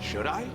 Should I?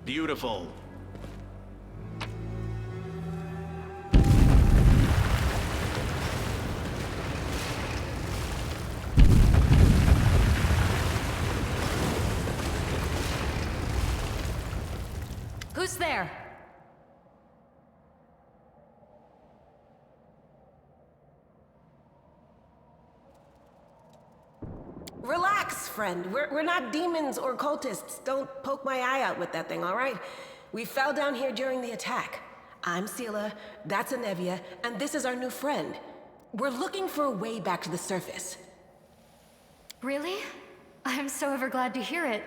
Beautiful. Who's there? Relax, friend. We're not demons or cultists. Don't poke my eye out with that thing, all right? We fell down here during the attack. I'm Sela, that's Anevia, and this is our new friend. We're looking for a way back to the surface. Really? I'm so ever glad to hear it.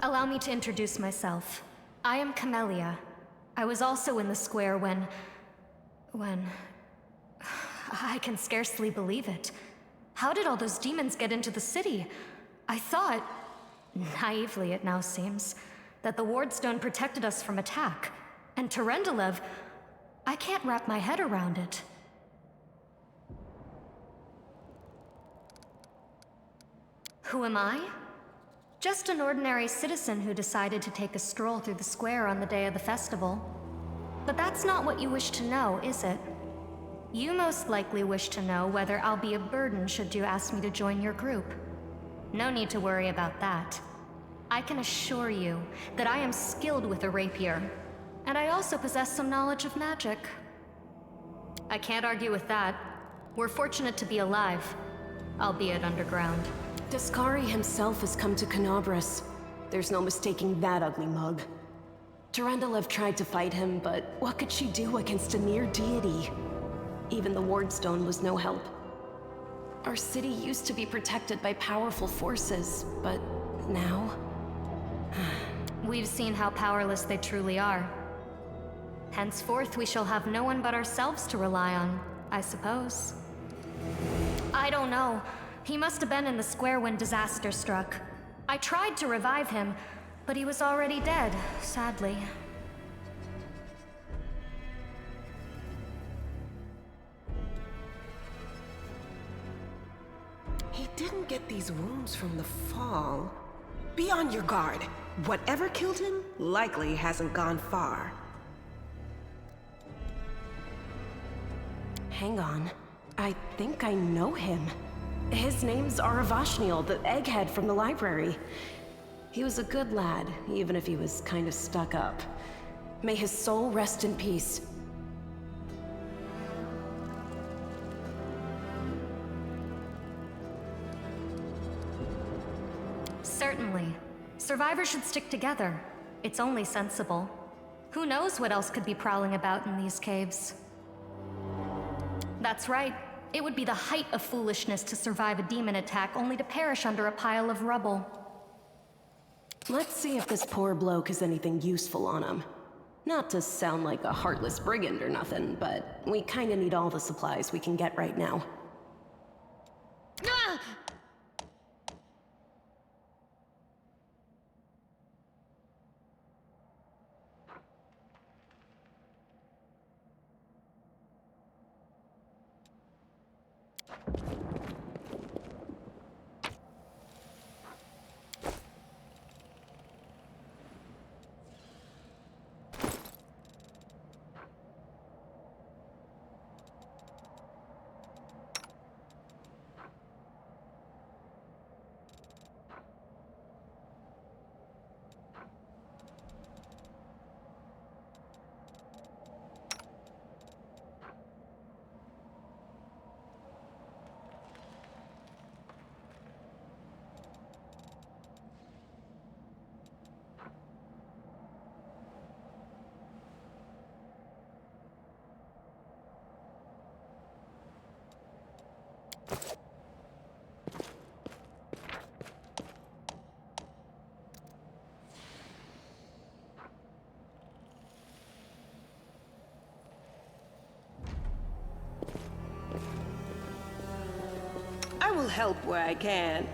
Allow me to introduce myself. I am Camellia. I was also in the square when... I can scarcely believe it. How did all those demons get into the city? I thought, naively it now seems, that the Wardstone protected us from attack. And Terendelev, I can't wrap my head around it. Who am I? Just an ordinary citizen who decided to take a stroll through the square on the day of the festival. But that's not what you wish to know, is it? You most likely wish to know whether I'll be a burden should you ask me to join your group. No need to worry about that. I can assure you that I am skilled with a rapier, and I also possess some knowledge of magic. I can't argue with that. We're fortunate to be alive, albeit underground. Daskari himself has come to Canobras. There's no mistaking that ugly mug. Terendelev tried to fight him, but what could she do against a near deity? Even the Wardstone was no help. Our city used to be protected by powerful forces, but now... We've seen how powerless they truly are. Henceforth, we shall have no one but ourselves to rely on, I suppose. I don't know. He must have been in the square when disaster struck. I tried to revive him, but he was already dead, sadly. He didn't get these wounds from the fall. Be on your guard. Whatever killed him likely hasn't gone far. Hang on. I think I know him. His name's Aravashniel, the egghead from the library. He was a good lad, even if he was kind of stuck up. May his soul rest in peace. Certainly. Survivors should stick together. It's only sensible. Who knows what else could be prowling about in these caves? That's right. It would be the height of foolishness to survive a demon attack only to perish under a pile of rubble. Let's see if this poor bloke has anything useful on him. Not to sound like a heartless brigand or nothing, but we kinda need all the supplies we can get right now. will help where I can.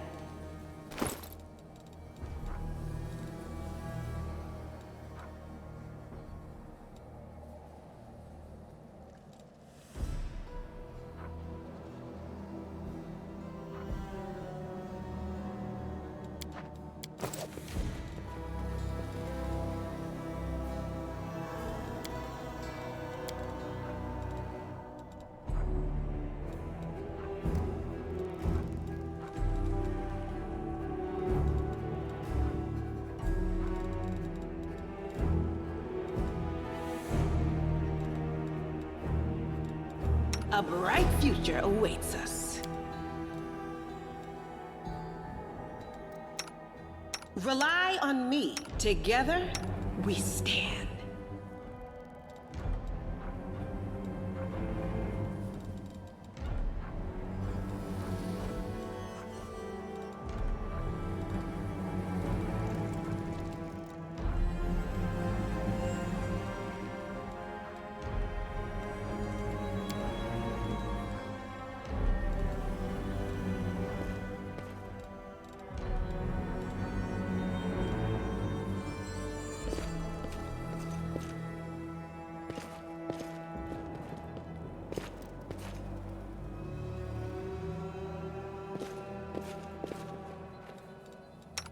A bright future awaits us. Rely on me. Together, we stand.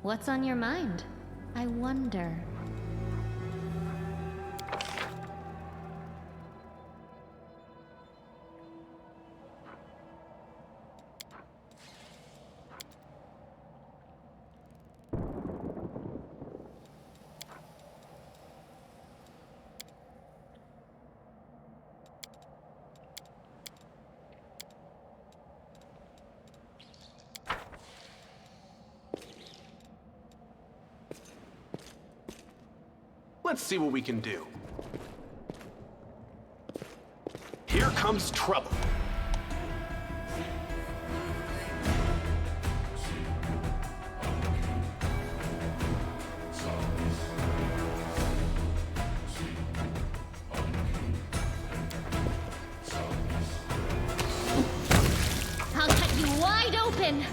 What's on your mind? I wonder. Let's see what we can do. Here comes trouble. I'll cut you wide open!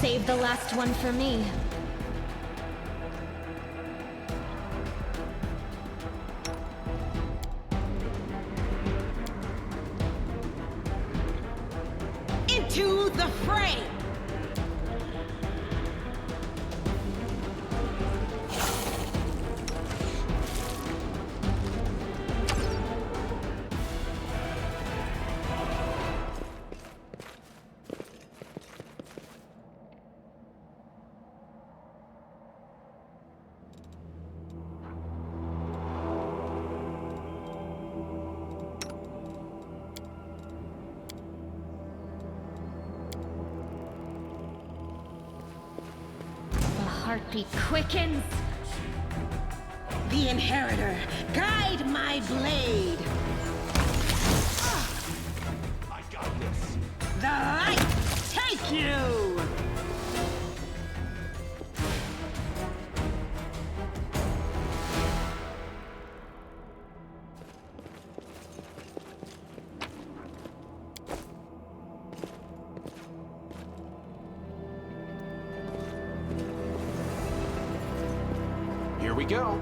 Save the last one for me. Into the fray! Heartbeat quickens. The Inheritor, guide my blade. I got this. The light take you! Here we go.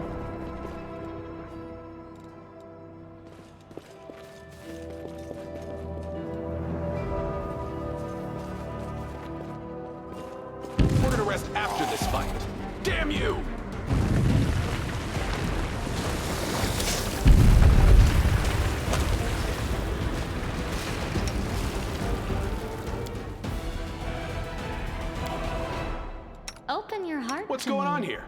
We're gonna rest after this fight. Damn you! Open your heart. What's to going me. on here?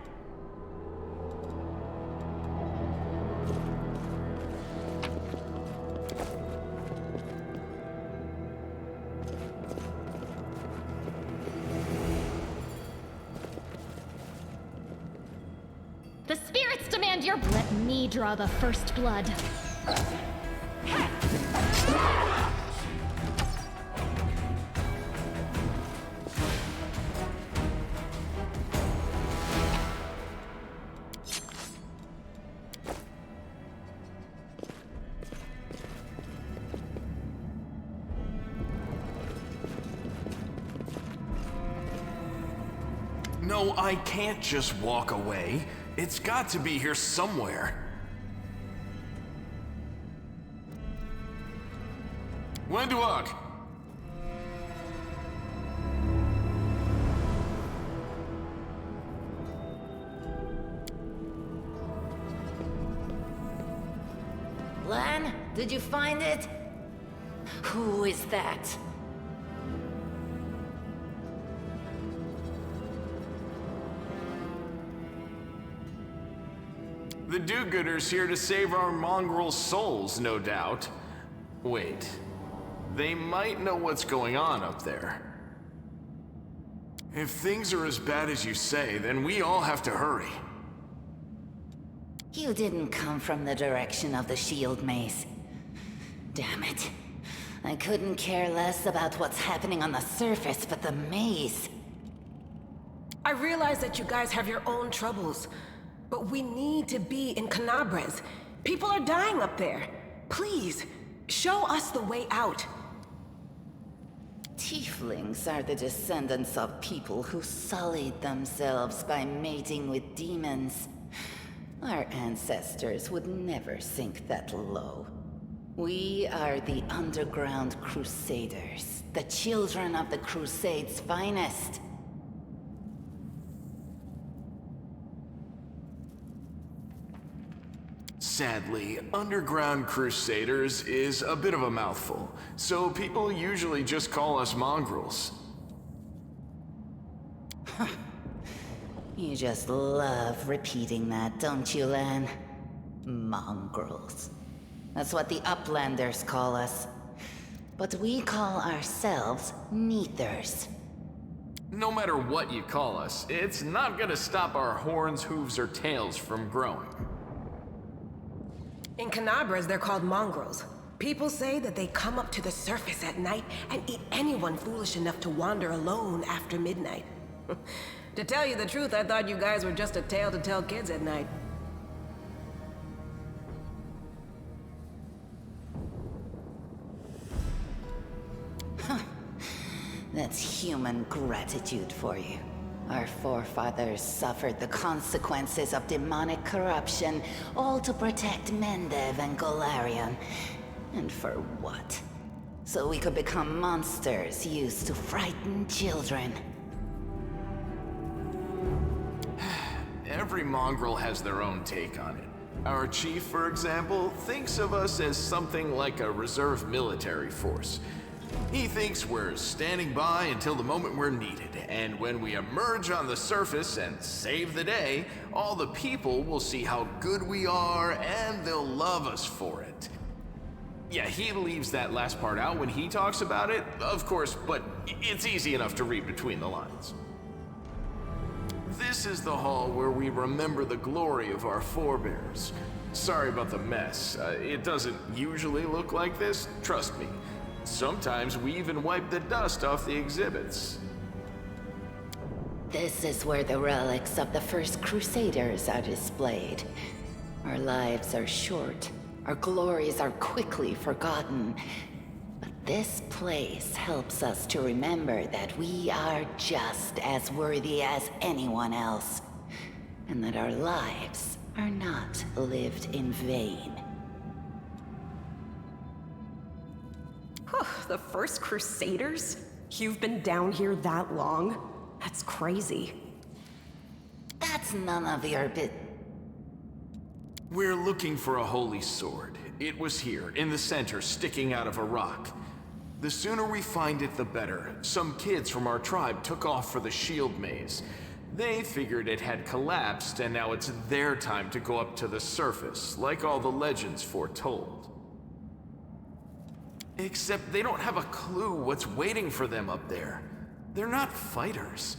The spirits demand your... Let me draw the first blood. No, I can't just walk away. It's got to be here somewhere. Wenduok! Lan, did you find it? Who is that? The do-gooders here to save our mongrel souls, no doubt. Wait. They might know what's going on up there. If things are as bad as you say, then we all have to hurry. You didn't come from the direction of the shield maze. Damn it. I couldn't care less about what's happening on the surface, but the maze. I realize that you guys have your own troubles, but we need to be in Canabres. People are dying up there. Please, show us the way out. Tieflings are the descendants of people who sullied themselves by mating with demons. Our ancestors would never sink that low. We are the underground crusaders, the children of the Crusade's finest. Sadly, underground crusaders is a bit of a mouthful, so people usually just call us mongrels. You just love repeating that, don't you, Lan? Mongrels. That's what the Uplanders call us. But we call ourselves Neathers. No matter what you call us, it's not gonna stop our horns, hooves, or tails from growing. In Canabres, they're called mongrels. People say that they come up to the surface at night and eat anyone foolish enough to wander alone after midnight. To tell you the truth, I thought you guys were just a tale to tell kids at night. That's human gratitude for you. Our forefathers suffered the consequences of demonic corruption, all to protect Mendev and Golarion. And for what? So we could become monsters used to frighten children. Every mongrel has their own take on it. Our chief, for example, thinks of us as something like a reserve military force. He thinks we're standing by until the moment we're needed, and when we emerge on the surface and save the day, all the people will see how good we are, and they'll love us for it. Yeah, he leaves that last part out when he talks about it, of course, but it's easy enough to read between the lines. This is the hall where we remember the glory of our forebears. Sorry about the mess. It doesn't usually look like this, trust me. Sometimes we even wipe the dust off the exhibits. This is where the relics of the first Crusaders are displayed. Our lives are short, our glories are quickly forgotten. But this place helps us to remember that we are just as worthy as anyone else, and that our lives are not lived in vain. The first Crusaders? You've been down here that long? That's crazy. That's none of your bit. We're looking for a holy sword. It was here, in the center, sticking out of a rock. The sooner we find it, the better. Some kids from our tribe took off for the shield maze. They figured it had collapsed, and now it's their time to go up to the surface, like all the legends foretold. Except they don't have a clue what's waiting for them up there. They're not fighters.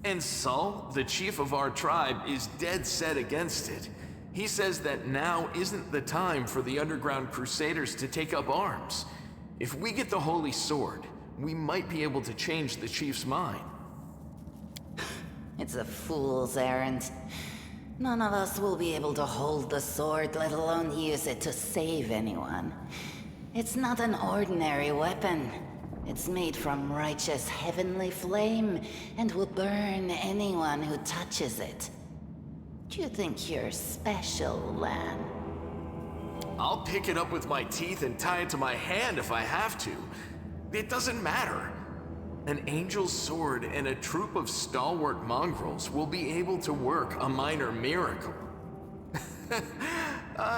And Sul, the chief of our tribe, is dead set against it. He says that now isn't the time for the underground crusaders to take up arms. If we get the holy sword, we might be able to change the chief's mind. It's a fool's errand. None of us will be able to hold the sword, let alone use it to save anyone. It's not an ordinary weapon. It's made from righteous heavenly flame and will burn anyone who touches it. Do you think you're special, Lan? I'll pick it up with my teeth and tie it to my hand if I have to. It doesn't matter. An angel's sword and a troop of stalwart mongrels will be able to work a minor miracle.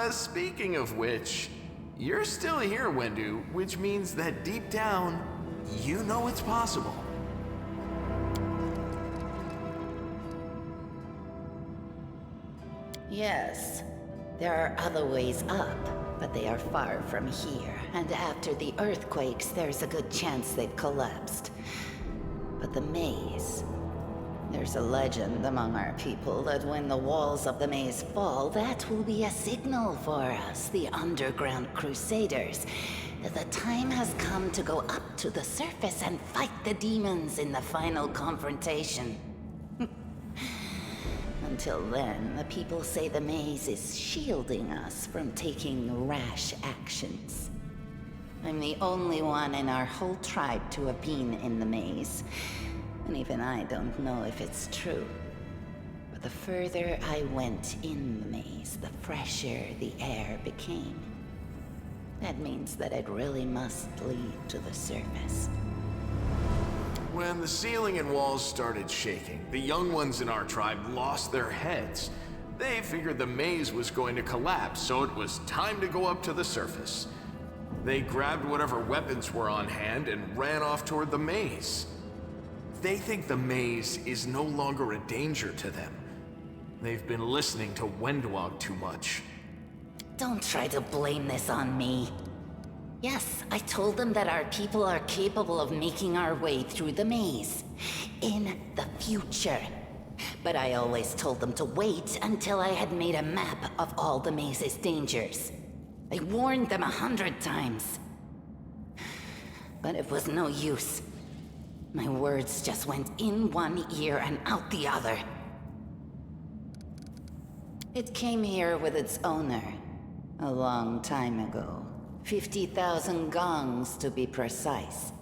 Speaking of which, you're still here, Wendu, which means that deep down, you know it's possible. Yes, there are other ways up, but they are far from here. And after the earthquakes, there's a good chance they've collapsed. But the maze... There's a legend among our people that when the walls of the maze fall, that will be a signal for us, the underground crusaders, that the time has come to go up to the surface and fight the demons in the final confrontation. Until then, the people say the maze is shielding us from taking rash actions. I'm the only one in our whole tribe to have been in the maze, and even I don't know if it's true. But the further I went in the maze, the fresher the air became. That means that it really must lead to the surface. When the ceiling and walls started shaking, the young ones in our tribe lost their heads. They figured the maze was going to collapse, so it was time to go up to the surface. They grabbed whatever weapons were on hand and ran off toward the maze. They think the maze is no longer a danger to them. They've been listening to Wenduog too much. Don't try to blame this on me. Yes, I told them that our people are capable of making our way through the maze. In the future. But I always told them to wait until I had made a map of all the maze's dangers. I warned them 100 times. But it was no use. My words just went in one ear and out the other. It came here with its owner, a long time ago. 50,000 gongs to be precise.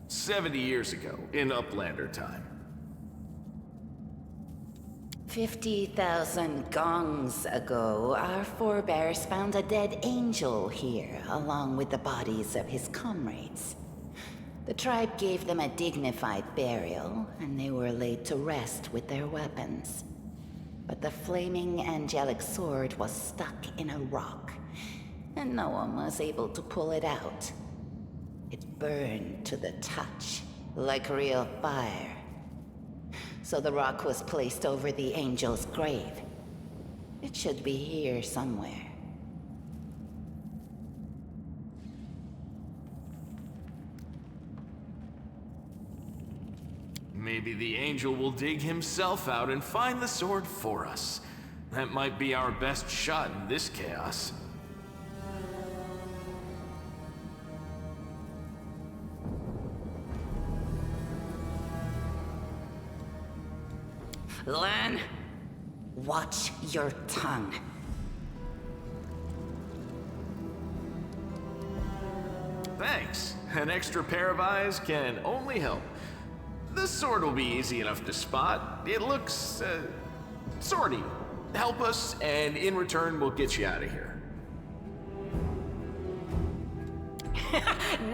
70 years ago, in Uplander time. 50,000 gongs ago, our forebears found a dead angel here, along with the bodies of his comrades. The tribe gave them a dignified burial, and they were laid to rest with their weapons. But the flaming angelic sword was stuck in a rock, and no one was able to pull it out. It burned to the touch, like real fire. So the rock was placed over the angel's grave. It should be here somewhere. Maybe the angel will dig himself out and find the sword for us. That might be our best shot in this chaos. Lan, watch your tongue. Thanks. An extra pair of eyes can only help. The sword will be easy enough to spot. It looks, swordy. Help us, and in return, we'll get you out of here.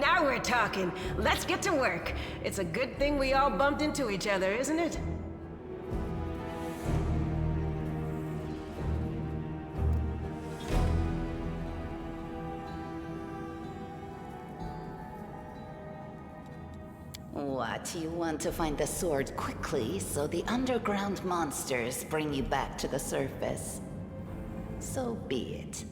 Now we're talking. Let's get to work. It's a good thing we all bumped into each other, isn't it? What, you want to find the sword quickly so the underground monsters bring you back to the surface? So be it.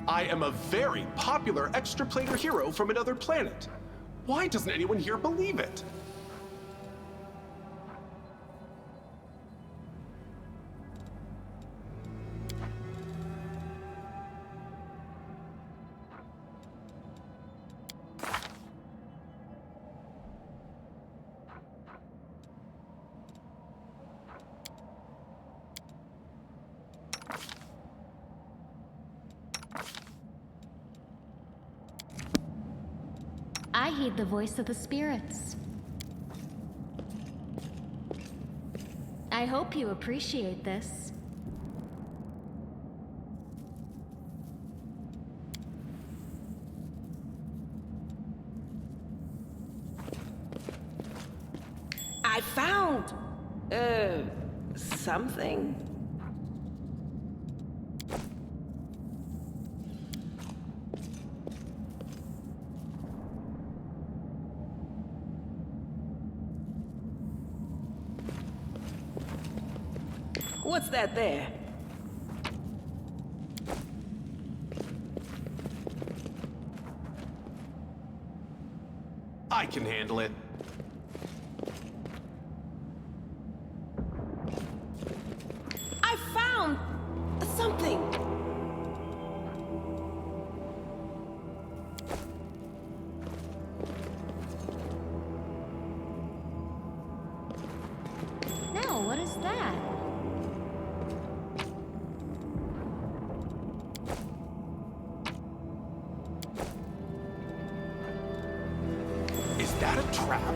I am a very popular extra-planar hero from another planet. Why doesn't anyone here believe it? I heed the voice of the spirits. I hope you appreciate this. I found... something. What's that there? I can handle it. I found... something. Now, what is that? Is that a trap?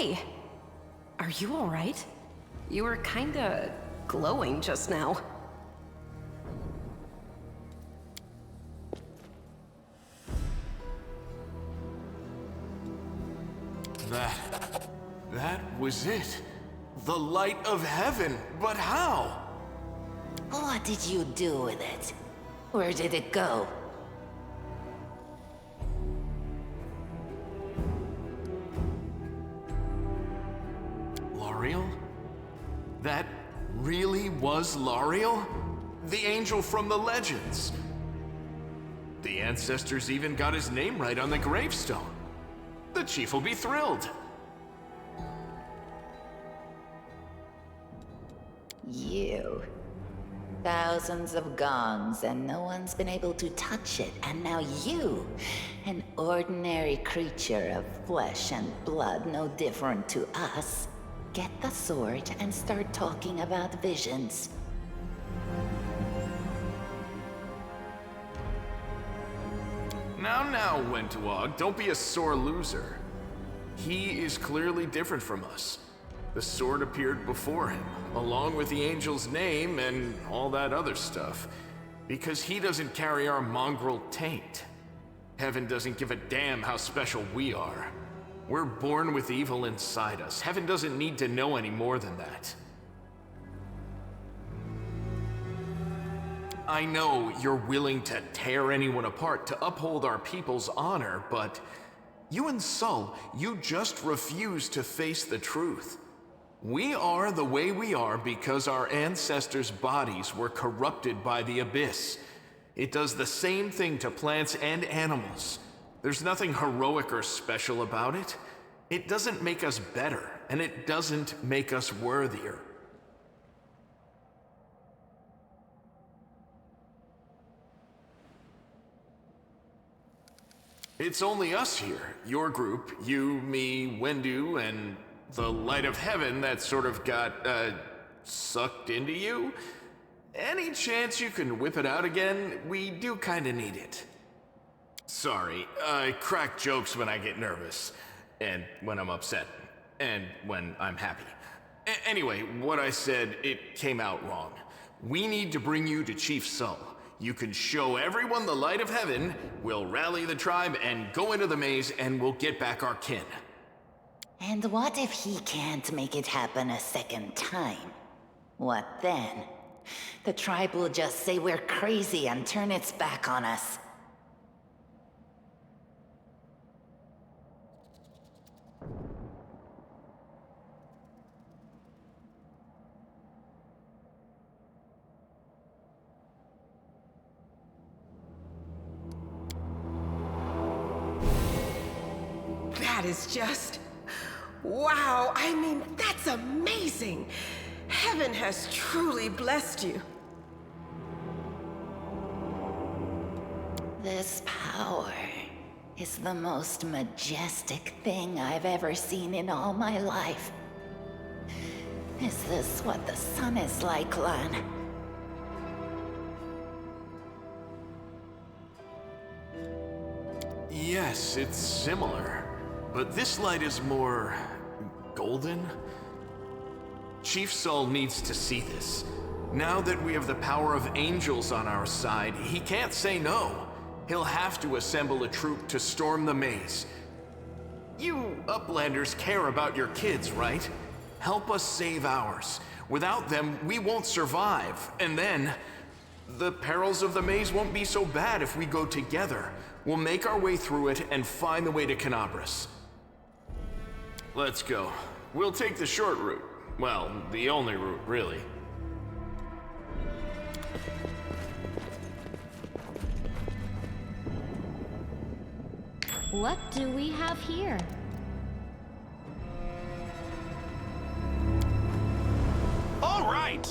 Hey! Are you alright? You were kinda glowing just now. That was it. The light of heaven. But how? What did you do with it? Where did it go? L'Ariel? That really was L'Ariel? The angel from the legends. The ancestors even got his name right on the gravestone. The chief will be thrilled. You. Thousands of gongs and no one's been able to touch it, and now you, an ordinary creature of flesh and blood no different to us, get the sword and start talking about visions. Now, Wentawag, don't be a sore loser. He is clearly different from us. The sword appeared before him, along with the angel's name and all that other stuff, because he doesn't carry our mongrel taint. Heaven doesn't give a damn how special we are. We're born with evil inside us. Heaven doesn't need to know any more than that. I know you're willing to tear anyone apart to uphold our people's honor, but you and Sol, you just refuse to face the truth. We are the way we are because our ancestors' bodies were corrupted by the Abyss. It does the same thing to plants and animals. There's nothing heroic or special about it. It doesn't make us better, and it doesn't make us worthier. It's only us here, your group, you, me, Wendu, and the light of heaven that sort of got, sucked into you. Any chance you can whip it out again? We do kinda need it. Sorry, I crack jokes when I get nervous, and when I'm upset, and when I'm happy. Anyway, what I said, it came out wrong. We need to bring you to Chief Sol. You can show everyone the light of heaven, we'll rally the tribe and go into the maze, and we'll get back our kin. And what if he can't make it happen a second time? What then? The tribe will just say we're crazy and turn its back on us. That is just... wow, I mean, that's amazing! Heaven has truly blessed you. This power is the most majestic thing I've ever seen in all my life. Is this what the sun is like, Lan? Yes, it's similar, but this light is more... golden? Chief Sol needs to see this. Now that we have the power of angels on our side, he can't say no. He'll have to assemble a troop to storm the maze. You Uplanders care about your kids, right? Help us save ours. Without them, we won't survive. And then, the perils of the maze won't be so bad if we go together. We'll make our way through it and find the way to Canabras. Let's go. We'll take the short route. Well, the only route, really. What do we have here? All right!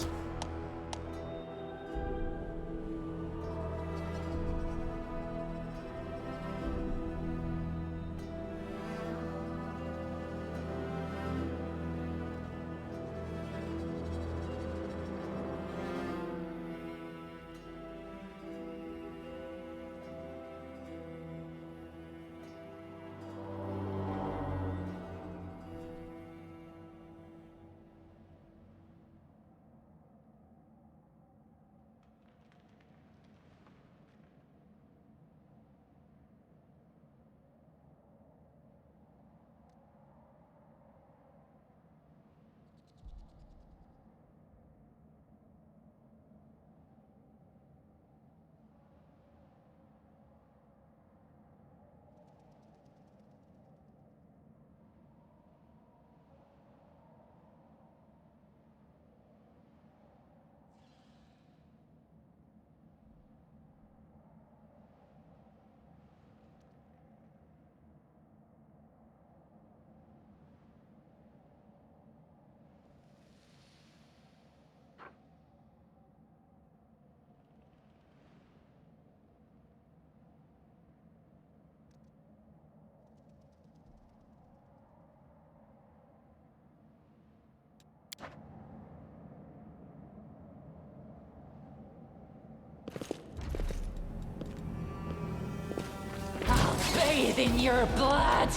bathe in your blood!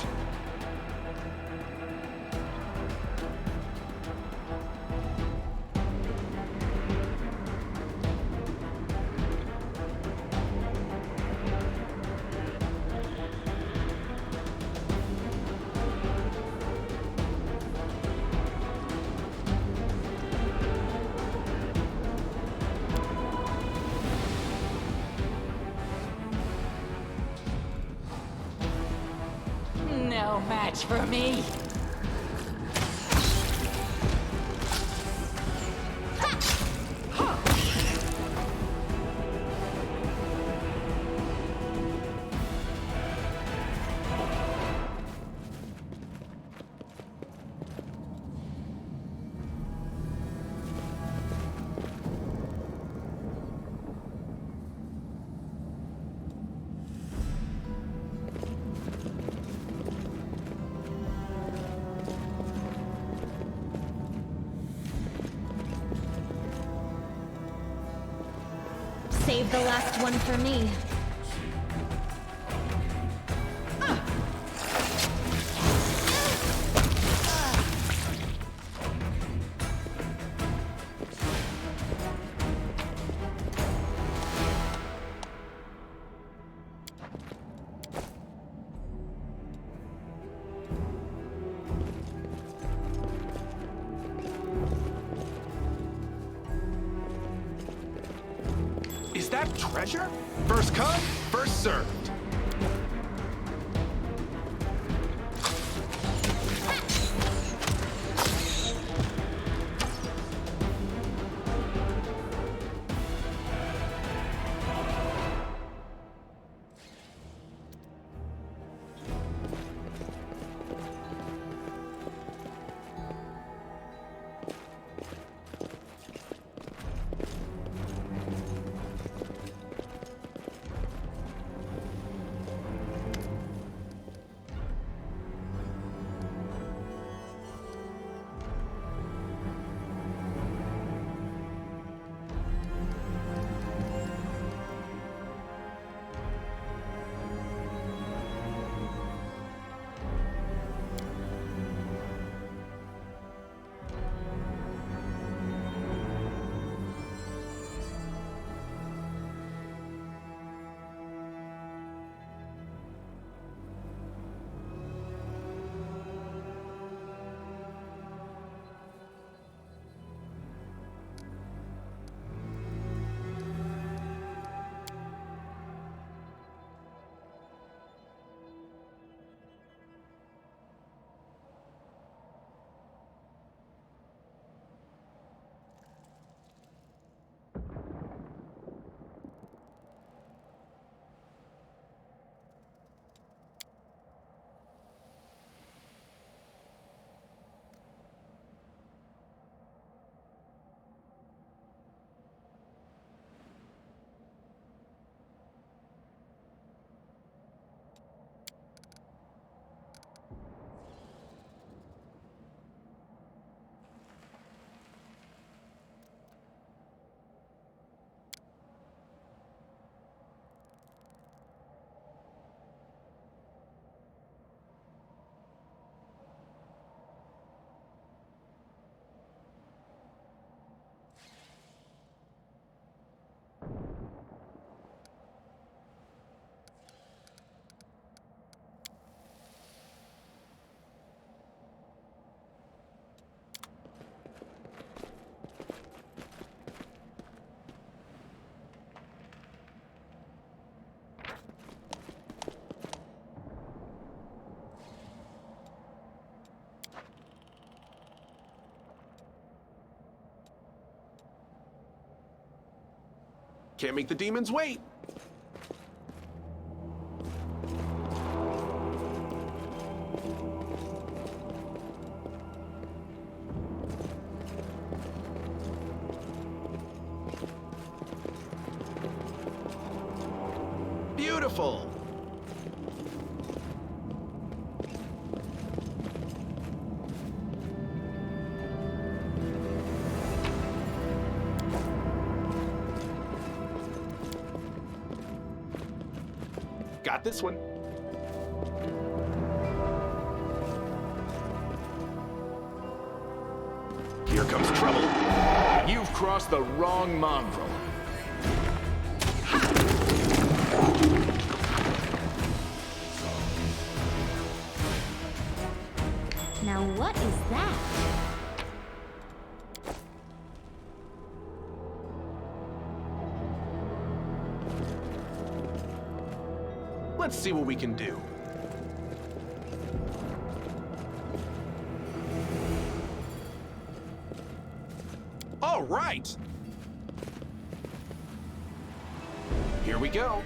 No match for me! Save the last one for me. Is that treasure? First come, first served. Can't make the demons wait. Beautiful. Got this one. across the wrong mongrel. Now what is that? Let's see what we can do. All right! Here we go.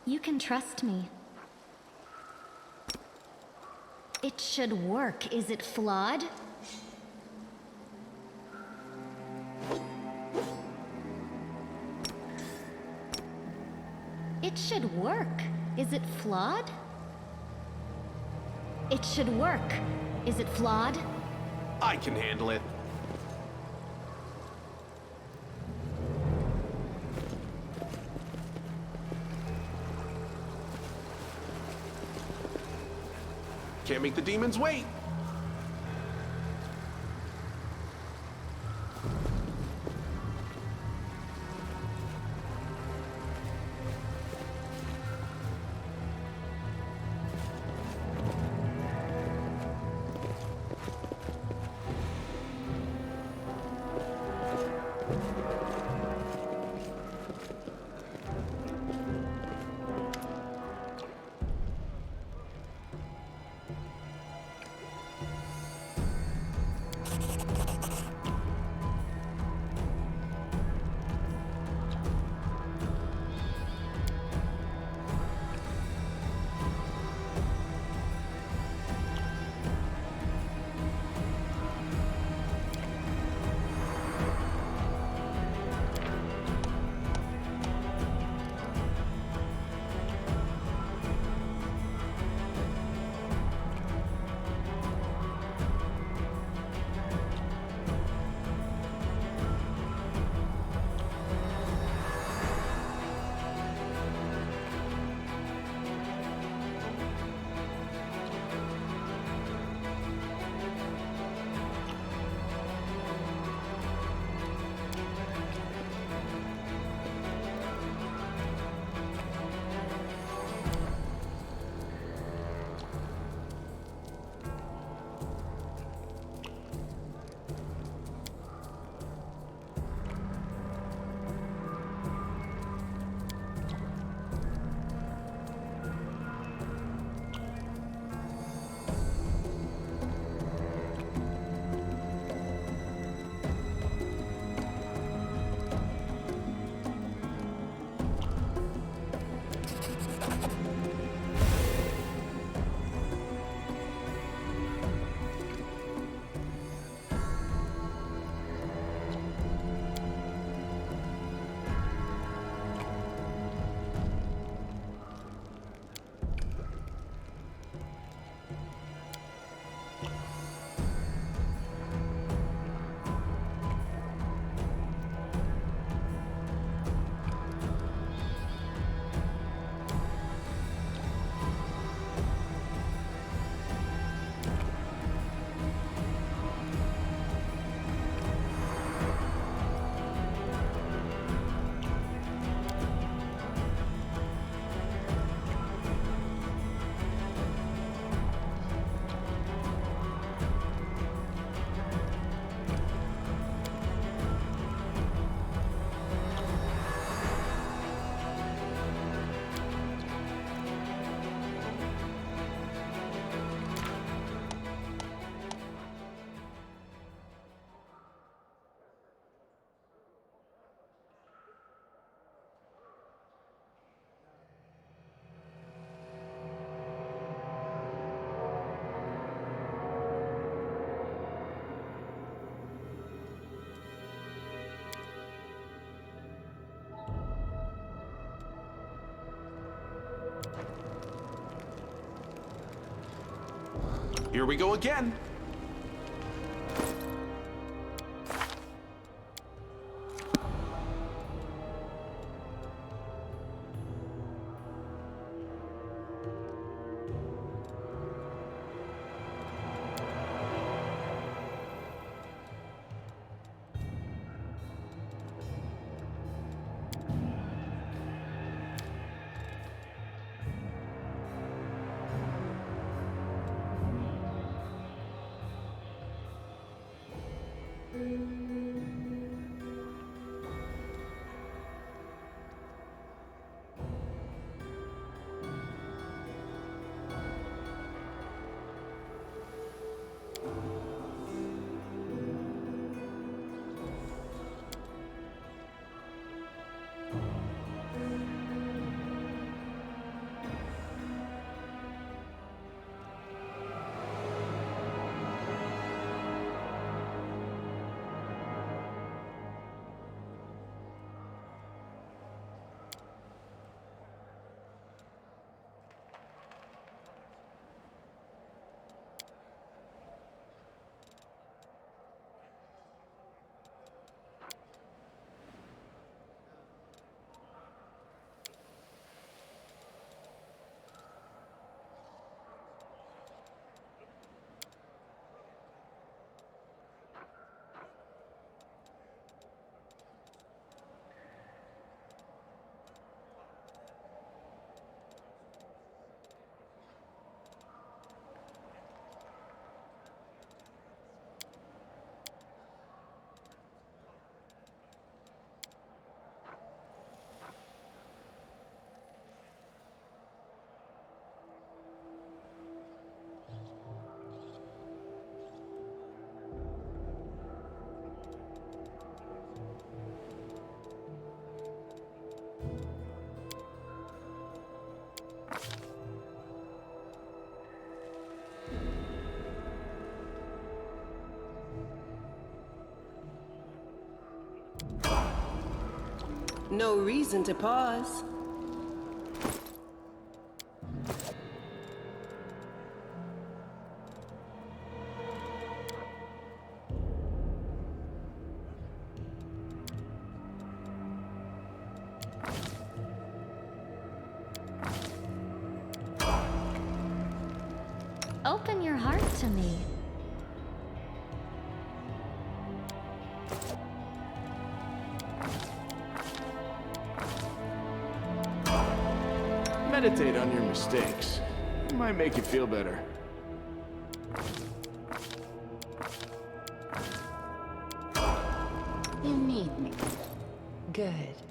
You can trust me. It should work. Is it flawed? It should work. Is it flawed? It should work. Is it flawed? I can handle it. Can't make the demons wait. Here we go again. No reason to pause. Open your heart to me. Meditate on your mistakes. It might make you feel better. You need me. Good.